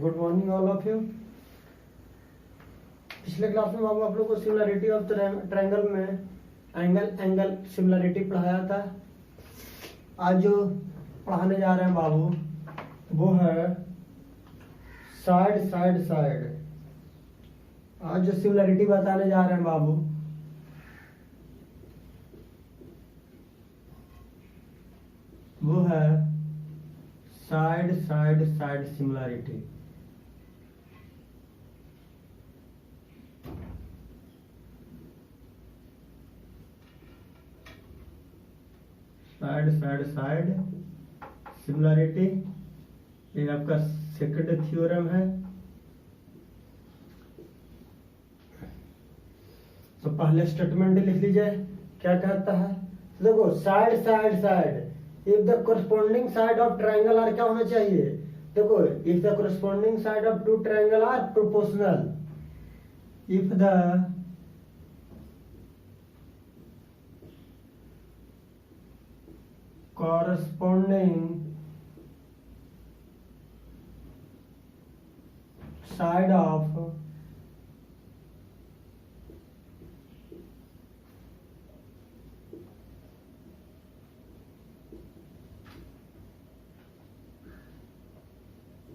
Good morning all of you. पिछले class में बाबू आप लोग को सिमिलरिटी ऑफ ट्रायंगल में एंगल सिमिलरिटी पढ़ाया था। आज जो पढ़ाने जा रहे हैं बाबू वो है साइड। आज जो सिमिलरिटी बताने जा रहे हैं बाबू वो है साइड सिमिलरिटी। साइड सिमिलरिटी, ये आपका सेकंड थ्योरम है। तो पहले स्टेटमेंट लिख लीजिए, क्या कहता है। देखो side if the corresponding side of triangle are क्या होना चाहिए। देखो if the corresponding side of two triangle are proportional, if the corresponding side of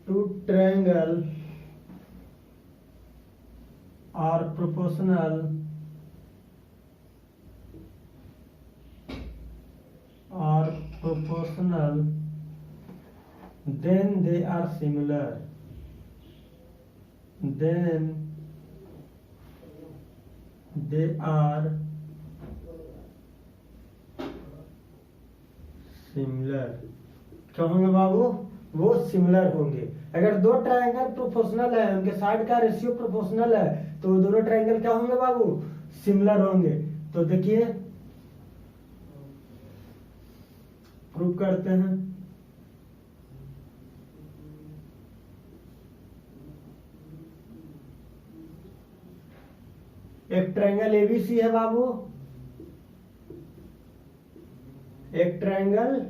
two triangle are proportional then they are similar, क्या होंगे बाबू, वो सिमिलर होंगे। अगर दो ट्रायंगल प्रोपोर्शनल है, उनके साइड का रेशियो प्रोपोर्शनल है, तो दोनों ट्रायंगल क्या होंगे बाबू, सिमिलर होंगे। तो देखिए प्रूव करते हैं। एक ट्रायंगल एबीसी है बाबू, एक ट्रायंगल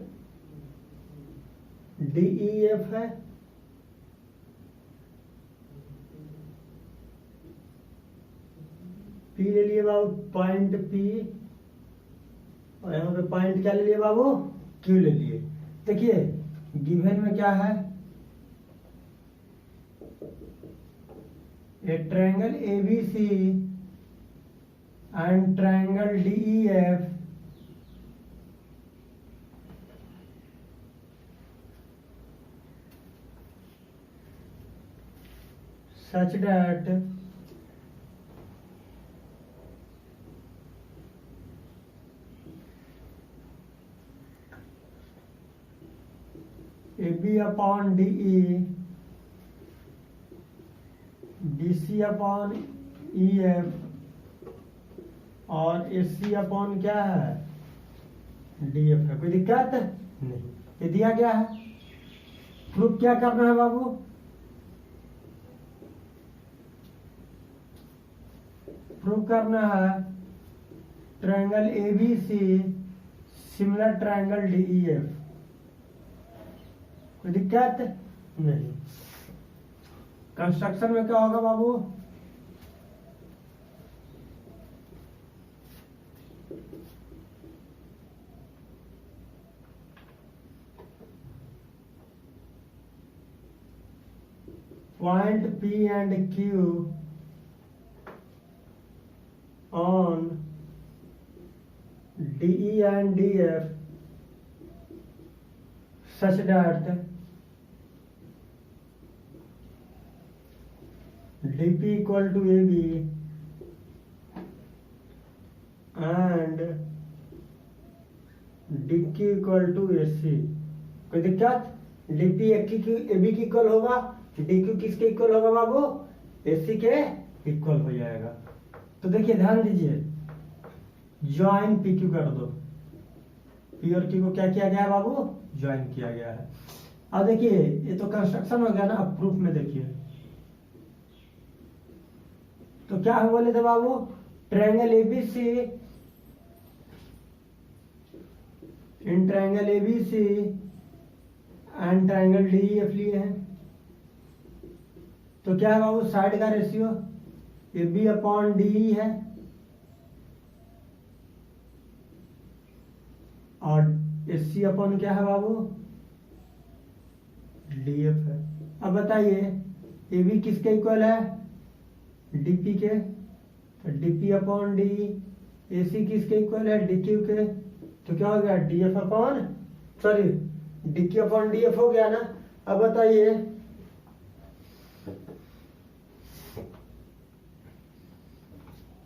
डीईएफ है, पी ले लिए बाबू, पॉइंट पी, और यहाँ पे पॉइंट क्या ले लिए बाबू, क्यू ले लिए। देखिए गिवन में क्या है, ए triangle ABC and triangle DEF such that AB upon DE, BC upon EF और AC अपॉन क्या है, DF है। कोई दिक्कत नहीं, ये दिया गया है। प्रूफ क्या करना है बाबू, प्रूव करना है triangle ABC similar triangle DEF। कोई दिक्कत नहीं। कंस्ट्रक्शन में क्या होगा बाबू, point P and Q on DE and DF such that DP equal to AB and DQ equal to AC। कोई दिक्कत, DP AB की इक्वल होगा, DQ किसके इक्वल होगा बाबू, AC के इक्वल हो जाएगा। तो देखिए ध्यान दीजिए, ज्वाइन PQ कर दो, P और Q को क्या किया गया है बाबू, ज्वाइन किया गया है। अब देखिए ये तो कंस्ट्रक्शन हो गया ना। अब प्रूफ में देखिए तो क्या है, बोले थे बाबू triangle ABC in triangle ABC and triangle DEF लिए हैं। तो क्या है बाबू, साइड का ratio A B upon D E है और एस सी अपॉन क्या है बाबू, डी एफ है। अब बताइए ए बी किसके इक्वल है, डीपी के, तो डीपी अपॉन डी, ए सी किसके इक्वल है, डी क्यू के, तो क्या हो गया, D F upon, sorry D Q upon D F हो गया ना। अब बताइए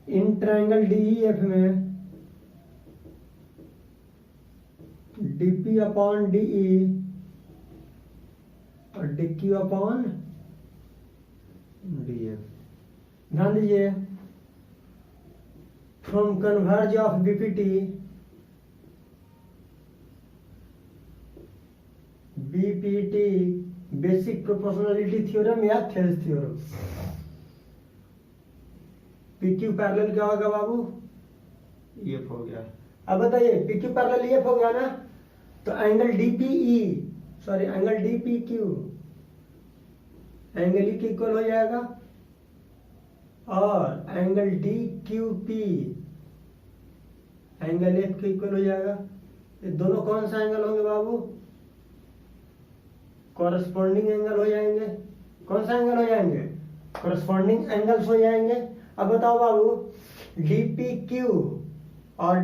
इन ट्रायंगल डी ई एफ में डीपी अपॉन डीई और डीक्यू अपॉन डीएफ, ध्यान दीजिए from converse of BPT BPT basic proportionality theorem या थेल्स थ्योरम, पीक्यू पैरेलल क्या होगा बाबू, ईएफ हो गया। अब बताइए पीक्यू पैरेलल ईएफ हो गया ना, तो angle DPE, sorry angle DPQ angle E के इक्वल हो जाएगा और एंगल डीक्यूपी एंगल एफ के इक्वल हो जाएगा। ये दोनों कौन सा एंगल होंगे बाबू, कॉरस्पॉन्डिंग एंगल हो जाएंगे। कौन सा एंगल हो जाएंगे, कॉरस्पॉन्डिंग एंगल्स हो जाएंगे। अब बताओ बाबू डीपीक्यू और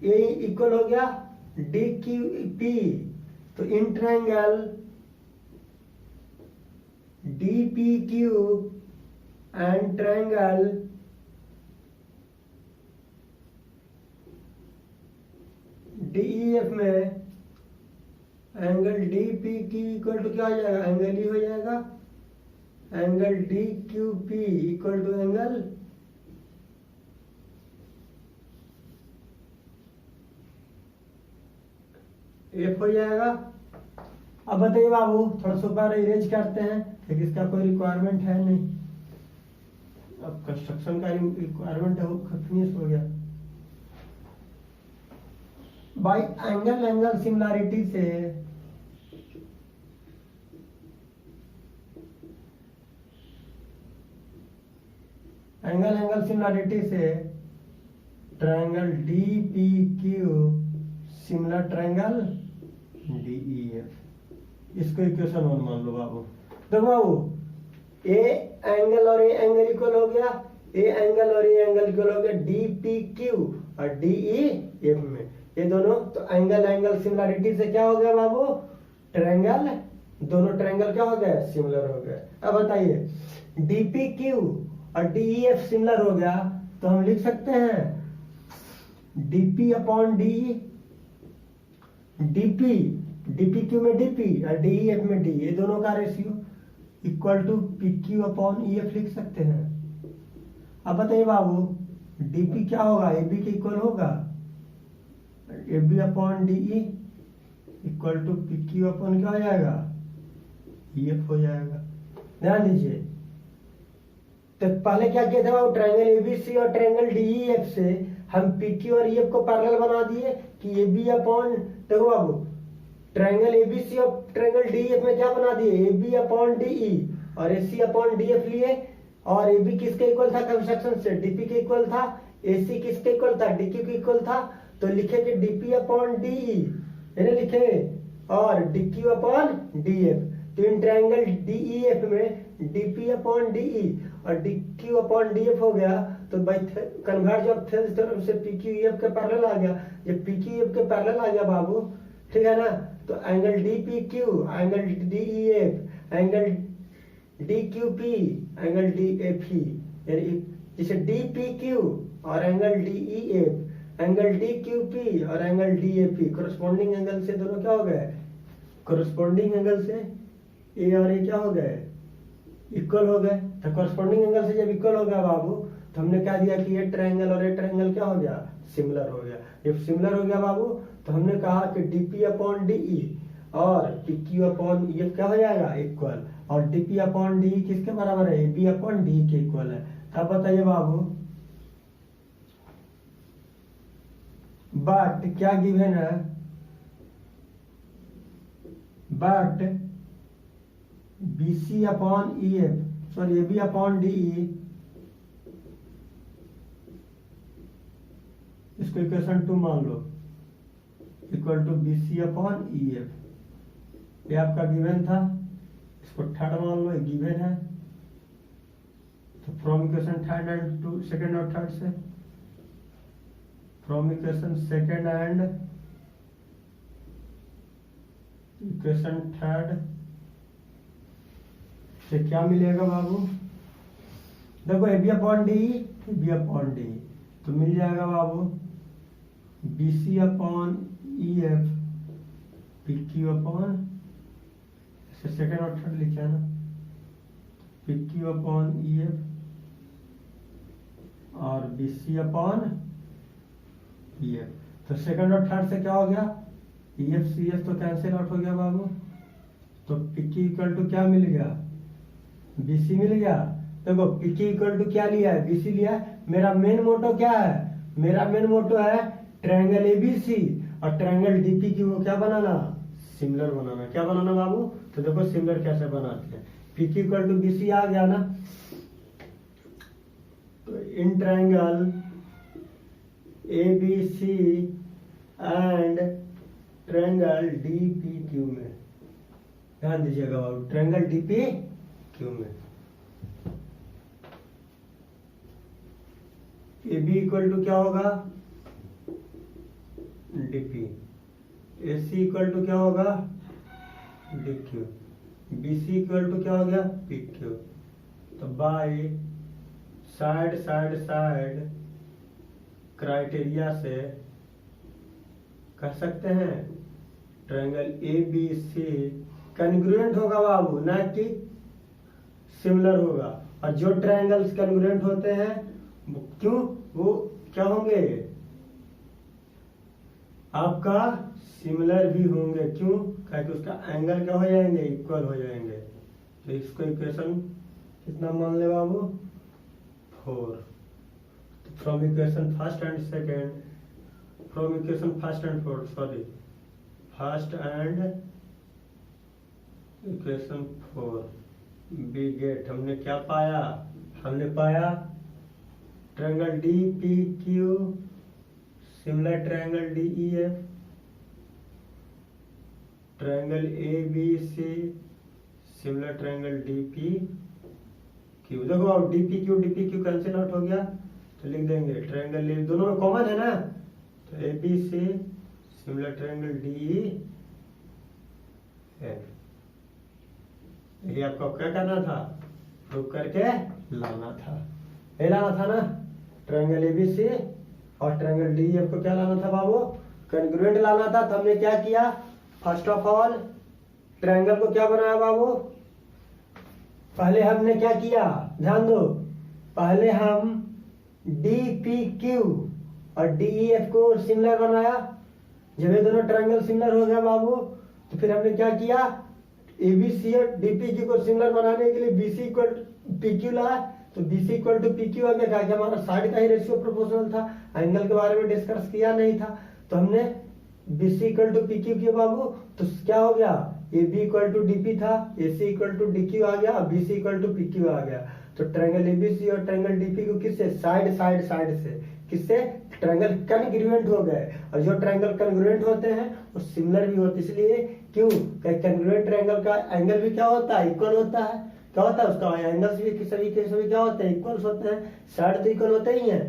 ए इक्वल हो गया डीक्यूपी, तो in triangle DPQ and triangle DEF में एंगल डीपीक्यू इक्वल टू क्या हो जाएगा, एंगल ई हो जाएगा, angle DQP equal to angle F हो जाएगा। अब बताइए बाबू थोड़ा सा बार इरेज करते हैं, लेकिन इसका कोई रिक्वायरमेंट है नहीं, अब कंस्ट्रक्शन का रिक्वायरमेंट है वो फिनिश हो गया। बाई एंगल सिमिलैरिटी से एंगल सिमिलैरिटी से triangle DPQ similar triangle DEF, इसको इक्वेशन 1 मान लो बाबू। देखो बाबू ए एंगल और ए एंगल इक्वल हो गया, ए एंगल और ए एंगल इक्वल हो गया डीपीक्यू और डीईएफ में, ये दोनों तो एंगल सिमिलैरिटी से क्या हो गया बाबू, ट्रायंगल, दोनों ट्रायंगल क्या हो गया, सिमिलर हो गया। अब बताइए डीपीक्यू और डीईएफ सिमिलर हो गया तो हम लिख सकते हैं DP upon D, DP DPQ में डीपी और डीईएफ में डी, ये दोनों का ratio equal to PQ upon EF लिख सकते हैं। अब बताइए बाबू डीपी क्या होगा, एबी के इक्वल होगा, AB upon DE equal to PQ upon क्या हो जाएगा, ईएफ हो जाएगा। ध्यान दीजिए तो पहले क्या किया था बाबू, ट्रायंगल एबीसी और ट्रायंगल डीईएफ से हम पीक्यू और ईएफ को पैरेलल बना दिए कि एबी अपॉन, देखो बाबू ट्रायंगल एबीसी और ट्रायंगल डीईएफ में क्या बना दिए, एबी अपॉन डीई और एसी अपॉन डीएफ लिए, और एबी किसके इक्वल था कंस्ट्रक्शन से, डीपी के इक्वल था, एसी किसके इक्वल था, डीक्यू के इक्वल था, तो लिखे कि डीपी अपॉन डीई, मैंने लिखे और डीक्यू अपॉन डीएफ, तो इन ट्रायंगल डीईएफ में डीपी अपॉन डीई और डीक्यू अपॉन डीएफ हो गया, तो by converse of Thales theorem से पीक्यूईएफ के पैरेलल आ गया। जब पीक्यूईएफ के पैरेलल आ गया बाबू, ठीक है ना, तो angle DPQ, angle DEF, angle DQP, angle DFE, जैसे डीपीक्यू और एंगल डीईएफ, एंगल डीक्यूपी और एंगल डीएफई कोरस्पॉन्डिंग एंगल से दोनों क्या हो गए, कोरस्पॉन्डिंग एंगल से ए और ए क्या हो गए, इक्वल हो गए। तो कोरस्पॉन्डिंग एंगल से जब इक्वल हो गया बाबू, तो हमने क्या दिया कि ये ट्रायंगल और ये ट्रायंगल क्या हो गया, सिमिलर हो गया। जब सिमिलर हो गया बाबू, तो हमने कहा कि डीपी अपॉन डीई और पीक्यू अपॉन ईएफ क्या हो जाएगा, इक्वल, और डीपी अपॉन डी किसके बराबर है, एबी अपॉन डी के इक्वल है। अब बताइए बाबू बट क्या गिवन है, but BC upon EF sorry A B upon D, इसको इक्वेशन 2 मान लो, equal to B C upon E F. ये आपका गिवन था, इसको थर्ड मान लो, गिवन है। तो from equation third and two second और थर्ड से, from equation second and equation third से क्या मिलेगा बाबू? देखो A B upon D, B upon D, तो मिल जाएगा बाबू B C upon E F P Q upon, second और थर्ड लिखा है ना, P Q upon E F और B C upon E F. तो सेकेंड और थर्ड से क्या हो गया? ई एफ सी एफ तो कैंसिल आउट हो गया बाबू। तो पी क्यू इक्वल टू क्या मिल गया? बी सी मिल गया। देखो पी क्यू इक्वल टू क्या लिया है? बी सी लिया है। मेरा मेन मोटो क्या है? मेरा मेन मोटो है ट्रायंगल एबीसी और ट्रायंगल डीपीक्यू को क्या बनाना? सिमिलर बनाना। क्या बनाना बाबू? तो देखो सिमिलर कैसे बनाते हैं। P Q equal to B C आ गया ना, तो in triangle ABC and triangle DPQ में, ध्यान दीजिएगा बाबू, ट्रायंगल डीपीक्यू में ए बी इक्वल टू क्या होगा? DP. A C equal to क्या होगा? D Q. B C equal to क्या हो गया? P Q. तो by side side side criteria से कह सकते हैं triangle A B C congruent होगा बाबू, ना कि सिमिलर होगा। और जो ट्रायंगल्स कन्ग्रुएंट होते हैं क्यों, वो क्या होंगे? आपका सिमिलर भी होंगे। क्यों? क्योंकि उसका एंगल क्या हो जाएंगे? इक्वल हो जाएंगे। तो इसको इक्वेशन कितना मान ले बाबू? 4। तो from equation first and second, from equation first and fourth, sorry first and equation 4 we get, हमने क्या पाया? हमने पाया triangle D P Q similar triangle D E F, triangle A B C similar triangle D P Q. देखो अब D P Q cancel out हो गया, तो लिख देंगे ट्रायंगल ए, दोनों में कॉमन है ना, तो A B C similar triangle D E F. ये आपको क्या करना था? प्रूव करके लाना था। ये लाना था ना, ट्रायंगल एबीसी और ट्रायंगल डीएफ को क्या लाना था बाबू? कन्ग्रुएंट लाना था। तो हमने क्या किया? फर्स्ट ऑफ ऑल ट्रायंगल को क्या बनाया बाबू? पहले हमने क्या किया? ध्यान दो, पहले हम डी पी क्यू और डीईएफ को सिमिलर बनाया। जब ये दोनों ट्रायंगल सिमिलर हो गया बाबू, तो फिर हमने क्या किया? एबीसी और डीपीक्यू को सिमिलर बनाने के लिए बीसी इक्वल पीक्यू लाया। तो बीसी इक्वल टू पीक्यू आ गया, क्या हमारा साइड का ही रेशियो प्रोपोर्शनल था, एंगल के बारे में डिस्कस किया नहीं था। तो हमने बीसी इक्वल टू पीक्यू किया बाबू, तो क्या हो गया? A B equal to DP था, A C equal to DQ आ गया, B C equal to PQ आ गया। तो ट्रायंगल एबीसी और ट्रायंगल डीपी को किससे? साइड साइड साइड से। किससे? ट्रायंगल कन्ग्रुएंट हो गए। और जो ट्रायंगल कन्ग्रुएंट होते हैं वो सिमिलर भी होते, इसलिए क्यों? कन्ग्रुएंट ट्रायंगल का एंगल भी क्या होता है? इक्वल होता है। क्या होता है उसका? एंगल्स भी सभी के सभी क्या होते हैं? इक्वल्स होते हैं। साइड तो इक्वल होते ही है,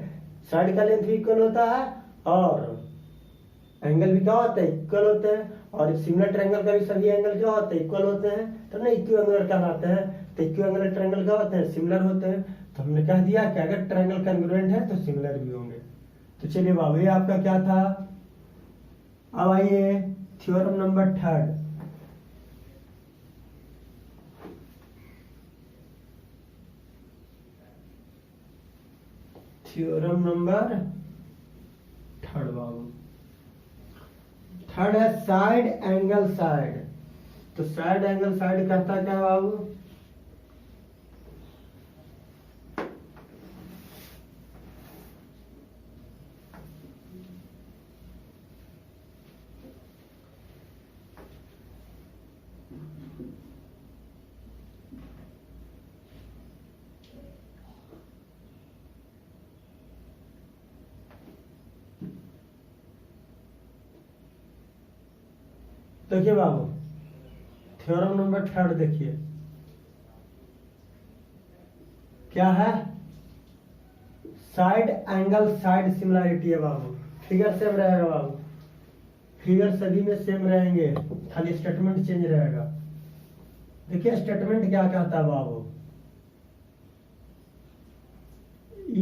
साइड का लेंथ भी इक्वल होता है और एंगल भी क्या होते हैं? इक्वल होते हैं। और सिमिलर ट्रायंगल का भी सभी एंगल क्या होते हैं? इक्वल होते हैं, तो ना इक्वी एंगुलर कहलाते हैं। तो इक्वी एंगुलर ट्रायंगल क्या होते हैं? सिमिलर होते हैं। तो हमने कह दिया कि अगर ट्रायंगल कन्ग्रुएंट है तो सिमिलर भी होंगे। तो चलिए बाबू, ये आपका क्या था? अब आइए थ्योरम नंबर 3। थ्योरम नंबर 3 बाबू, 3 है साइड एंगल साइड। तो साइड एंगल साइड कहता क्या बाबू? देखिए बाबू, थ्योरम नंबर 3 देखिए क्या है, साइड एंगल साइड सिमिलरिटी है बाबू। फिगर सेम रहेगा बाबू, फिगर सभी में सेम रहेंगे, खाली स्टेटमेंट चेंज रहेगा। देखिए स्टेटमेंट क्या कहता है बाबू,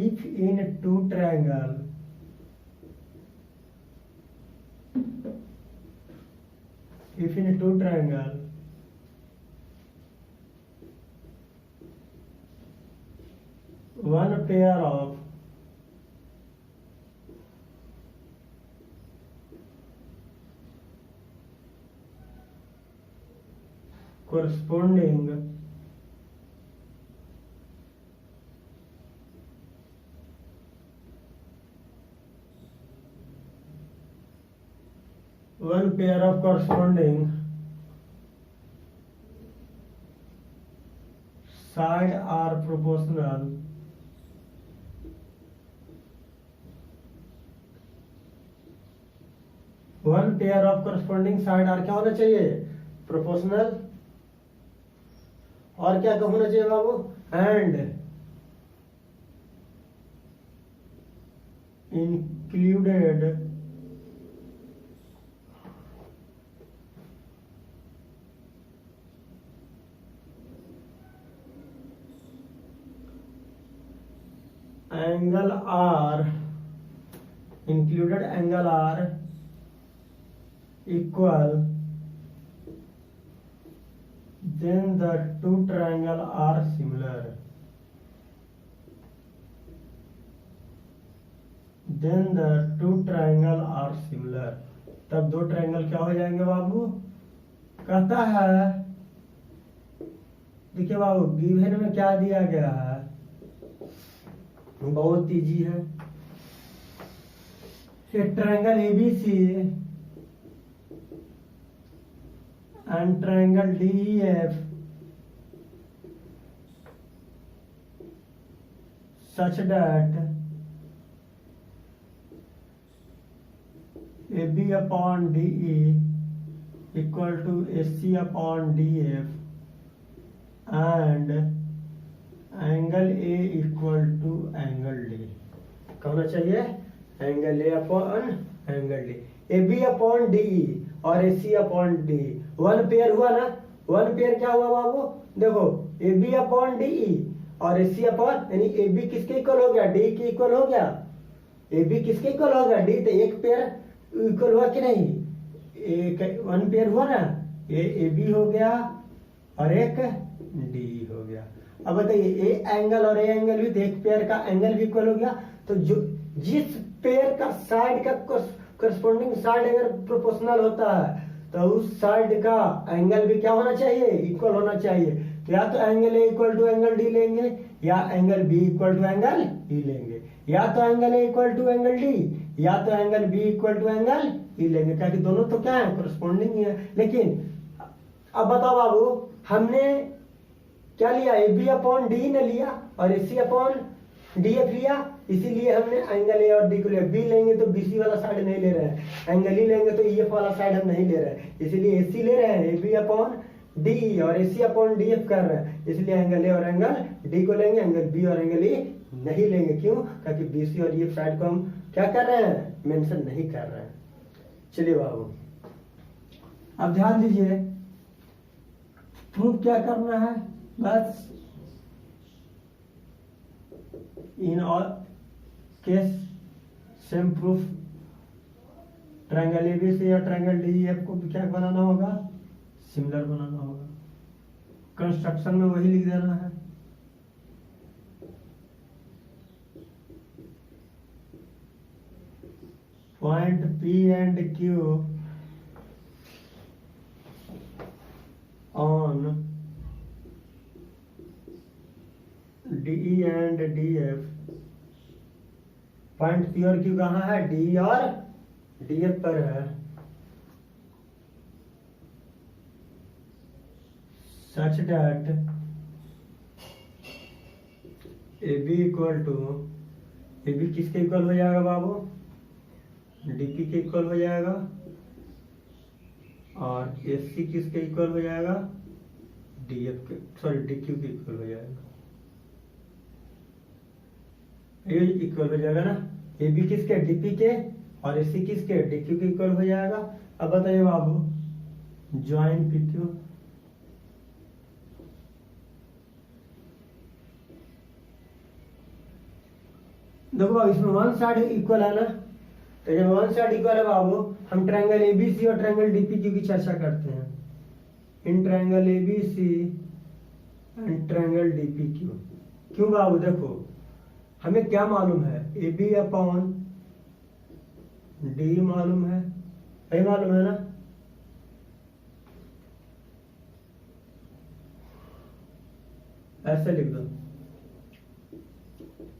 if in two triangle if in two triangle one pair of corresponding one pair of corresponding side are proportional one pair of corresponding side are क्या होना चाहिए, प्रोपोर्शनल, और क्या होना चाहिए बाबू, and included angle are, included angle are equal, then the two triangle are similar, then the two triangle are similar, तब दो ट्रायंगल क्या हो जाएंगे बाबू, कहता है। देखिए बाबू गिवन में क्या दिया गया है, बहुत इजी है, triangle ABC and triangle DEF such that AB upon DE equal to AC upon DF and angle A equal to angle D। कहना चाहिए angle A upon angle D, AB upon DE और AC upon D, one pair हुआ ना, one pair क्या हुआ बाबू, देखो AB upon DE और AC upon, यानी AB किसके इक्वल हो गया, D के इक्वल हो गया, AB किसके इक्वल हो गया, D, तो एक पेयर इक्वल हुआ कि नहीं, एक वन पेयर हुआ ना, ये AB हो गया और एक DE हो गया। अब बताइए ए एंगल और ए एंगल भी, तो एक पेयर का एंगल भी इक्वल हो गया, तो जो जिस पेयर का साइड का करस्पॉन्डिंग साइड अगर प्रोपोर्शनल होता है तो उस साइड का एंगल भी क्या होना चाहिए, इक्वल होना चाहिए। तो या तो angle A equal to angle D लेंगे, या angle B equal to angle E लेंगे, या तो angle A equal to angle D, या तो angle B equal to angle E लेंगे, क्योंकि दोनों तो क्या है, करस्पॉन्डिंग ही है। लेकिन अब बताओ बाबू, हमने क्या लिया, ए बी अपॉन डी ने लिया और A C upon D F लिया, इसीलिए हमने एंगल ए और डी को लिया। बी लेंगे तो बीसी वाला साइड नहीं ले रहे हैं, एंगल ई लेंगे तो ई एफ वाला साइड हम नहीं ले रहे हैं, इसीलिए एसी ले रहे हैं, ए बी अपॉन डी और एसी अपॉन डी एफ कर रहे हैं, इसलिए एंगल ए और एंगल डी को लेंगे, एंगल बी और एंगल ई नहीं लेंगे। क्यों, क्योंकि बीसी और ई एफ साइड को हम क्या कर रहे हैं, मेंशन नहीं कर रहे हैं। चलिए बाबू अब ध्यान दीजिए, प्रूफ क्या करना है, बस in all case same proof, triangle ABC या ट्रायंगल डीईएफ को भी क्या बनाना होगा, सिमिलर बनाना होगा। कंस्ट्रक्शन में वही लिख देना है, point P and Q on D and D F, point P और क्यू कहाँ है, डी और डी एफ पर है, such that A B equal to, A B किसके इक्वल हो जाएगा बाबू, डीपी के इक्वल हो जाएगा, और एस सी किसके इक्वल हो जाएगा, डी एफ के, सॉरी डी क्यू के इक्वल हो जाएगा, ये इक्वल हो जाएगा ना। ए बी किसके, डीपी के, और एस सी किसके, डी क्यू के इक्वल हो जाएगा। अब बताइए बाबू, ज्वाइन पी क्यू, देखो बाबू इसमें वन साइड इक्वल है ना, तो जब वन साइड इक्वल है बाबू, हम ट्रायंगल एबीसी और ट्रायंगल डीपीक्यू की चर्चा करते हैं। In triangle ABC and triangle DPQ, क्यों बाबू, देखो हमें क्या मालूम है, ए बी अपॉन डी मालूम है, यही मालूम है ना। ऐसे लिख दो,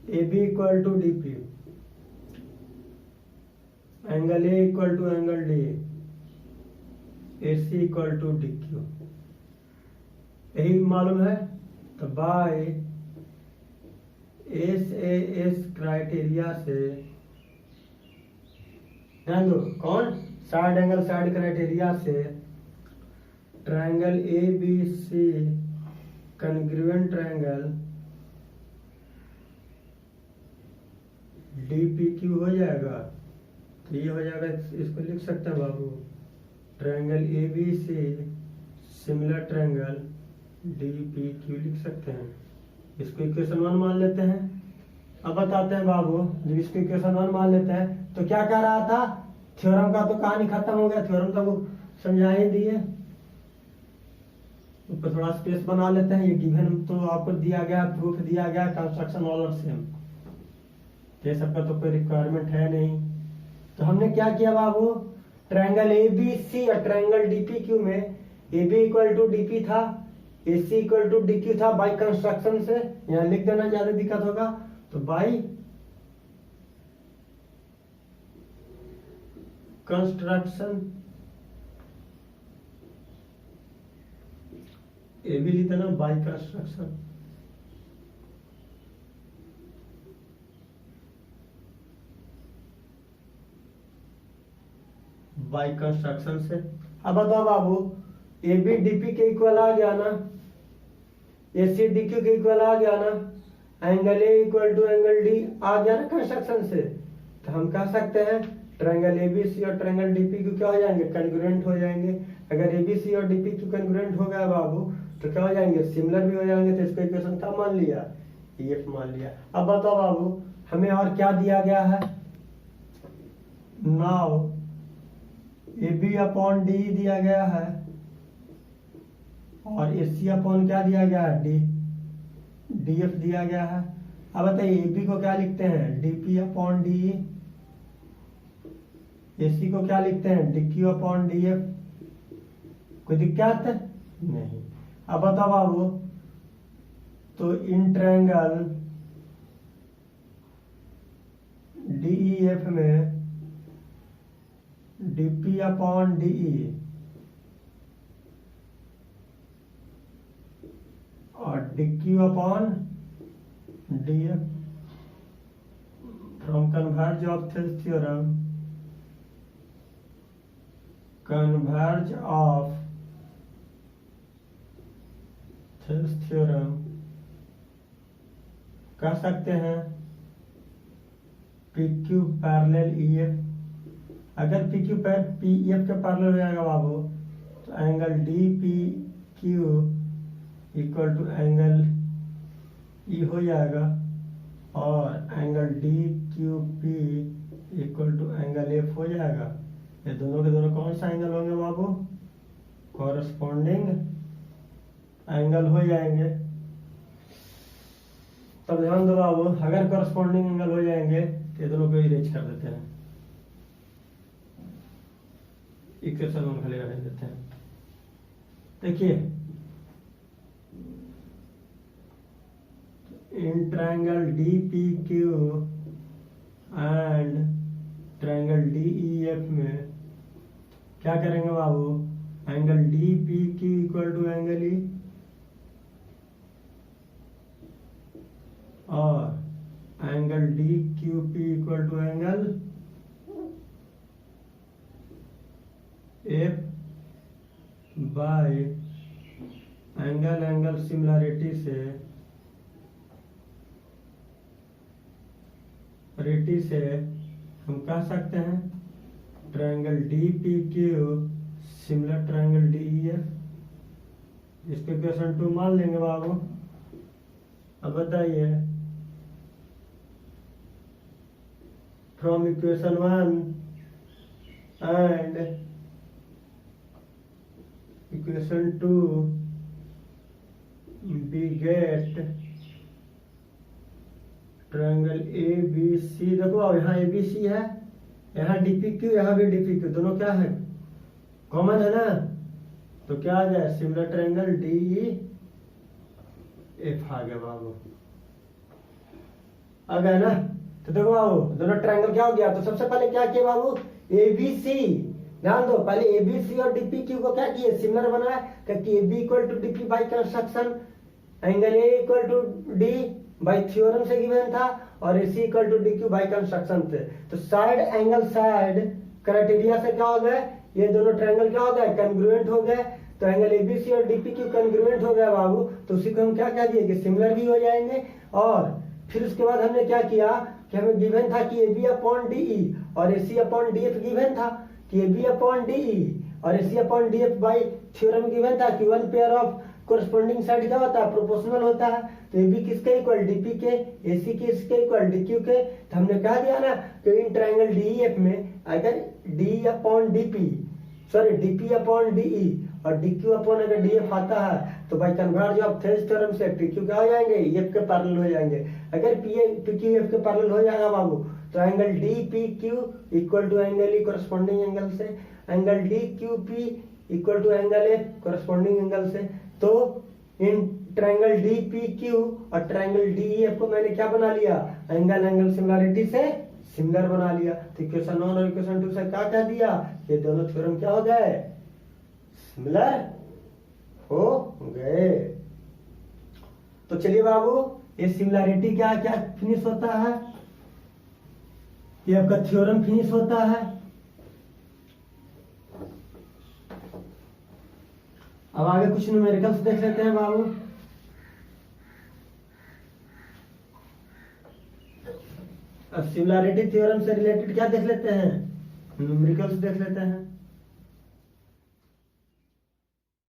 A B equal to D P, angle A equal to angle D, A C equal to D Q, यही मालूम है। तो by S A S criteria से, ध्यान दो कौन, साइड एंगल साइड क्राइटेरिया से triangle A B C congruent triangle DPQ हो जाएगा। तो ये हो जाएगा, इसको लिख सकते हैं बाबू, triangle A B C similar triangle DPQ लिख सकते हैं। इसको इक्वेशन 1 मान लेते हैं। अब बताते हैं बाबू, जब इसको इक्वेशन 1 मान लेते हैं तो क्या कह रहा था, थ्योरम का तो कहानी खत्म हो गया, थ्योरम तो वो समझा ही दिए। ऊपर थोड़ा स्पेस बना लेते हैं, ये गिवन तो आपको दिया गया, प्रूफ दिया गया, कंस्ट्रक्शन ऑल और सेम, ये सबका तो कोई रिक्वायरमेंट है नहीं। तो हमने क्या किया बाबू, ट्रायंगल ए बी सी और ट्रायंगल डीपीक्यू में A B equal to DP था, A C equal to D Q था, बाई कंस्ट्रक्शन से, यहाँ लिख देना ज्यादा दिक्कत होगा, तो बाई कंस्ट्रक्शन, ए भी लिख देना बाई कंस्ट्रक्शन, बाई कंस्ट्रक्शन से। अब बताओ बाबू, ए बी डीपी के इक्वल आ गया ना, ए सी डी क्यू के इक्वल आ गया ना, angle A equal to angle D आ गया ना कंस्ट्रक्शन से। तो हम कह सकते हैं ट्रायंगल एबीसी और ट्रायंगल डीपीक्यू क्या हो जाएंगे, कॉन्ग्रुएंट हो जाएंगे। अगर एबीसी और डीपीक्यू कॉन्ग्रुएंट हो गया बाबू, तो क्या हो जाएंगे, सिमिलर भी हो जाएंगे। तो इसको इक्वेशन क्या मान लिया, एफ मान लिया। अब बताओ बाबू, हमें और क्या दिया गया है, now A B upon D दिया गया है, और ए सी अपॉन क्या दिया गया है, डी एफ दिया गया है। अब बताइए ए बी को क्या लिखते हैं, D P upon D, A C को क्या लिखते हैं, D Q upon D F. कोई दिक्कत नहीं। अब बताओ बाबू, तो in triangle D E F में डीपी अपॉन डीई और DQ upon DF from converse of this theorem, converse of this theorem कह सकते हैं P Q parallel E F. अगर पी क्यू पी एफ के पैरेलल हो जाएगा बाबू, तो angle D P Q equal to angle E हो जाएगा, और angle D Q P equal to angle F हो जाएगा। ये दोनों के दोनों कौन सा एंगल होंगे बाबू, कॉरस्पॉन्डिंग एंगल हो जाएंगे। तब ध्यान दो बाबू, अगर कॉरस्पॉन्डिंग एंगल हो जाएंगे तो ये दोनों को इरेज कर देते हैं, इक्वेशन में खाली रहने देते हैं। देखिए in triangle D P Q and triangle D E F में क्या करेंगे बाबू, angle D P Q equal to angle E, और angle D Q P equal to angle F by angle similarity से हम कह सकते हैं triangle D P Q similar triangle D E F. इसको इक्वेशन 2 मान लेंगे बाबू। अब बताइए from equation 1 and equation 2 we get triangle A B C. देखो अब यहाँ ए बी सी है, यहाँ डीपी क्यू, यहाँ भी डीपी क्यू, दोनों क्या है कॉमन है ना, तो क्या आ जाए similar triangle D E F आ गया बाबू। आ गया ना। तो देखो बाबू दोनों ट्रायंगल क्या हो गया। तो सबसे पहले क्या किए बाबू ए बी सी, ध्यान दो, पहले ए बी सी और डीपी क्यू को क्या किए सिमिलर बनाया, क्योंकि A B equal to DP by construction, angle A equal to D by theorem से गिवन था, और A C equal to D Q by construction से। तो साइड एंगल साइड क्राइटेरिया से क्या हो गए, ये दोनों ट्रायंगल क्या हो गए कंग्रुएंट हो गए। तो एंगल ए बी सी और डीपी क्यू कंग्रुएंट हो गया बाबू। तो उसी को हम क्या कह दिए कि सिमिलर भी हो जाएंगे। और फिर उसके बाद हमने क्या किया कि हमें गिवन था कि A B upon D E और A C upon D F given था कि A B upon D E और A C upon D F by theorem given था कि one pair of corresponding side क्या होता है प्रोपोर्शनल होता है। तो ए बी किसके इक्वल डीपी के, ए सी किसके इक्वल डी क्यू के। तो हमने कह दिया ना कि in triangle D E F में अगर D upon DP sorry DP upon DE और डीक्यू अपॉन अगर डीएफ आता है तो by converse of these theorem से पीक्यू क्या हो जाएंगे एफ के पैरेलल हो जाएंगे। अगर पीक्यू एफ के पैरेलल हो जाएगा बाबू तो angle D P Q equal to angle E corresponding angle से, angle D Q P equal to angle F corresponding angle से। तो in triangle D P Q और ट्रायंगल डी एफ को मैंने क्या बना लिया एंगल सिमिलरिटी से सिमिलर बना लिया। तो इक्वेशन 1 और इक्वेशन 2 से क्या कह दिया ये दोनों थ्योरम क्या हो गए सिमिलर हो गए। तो चलिए बाबू ये सिमिलरिटी क्या क्या फिनिश होता है, ये आपका थ्योरम फिनिश होता है। अब आगे कुछ न्यूमेरिकल्स देख लेते हैं बाबू। अब सिमिलरिटी थ्योरम से रिलेटेड क्या देख लेते हैं न्यूमेरिकल्स देख लेते हैं।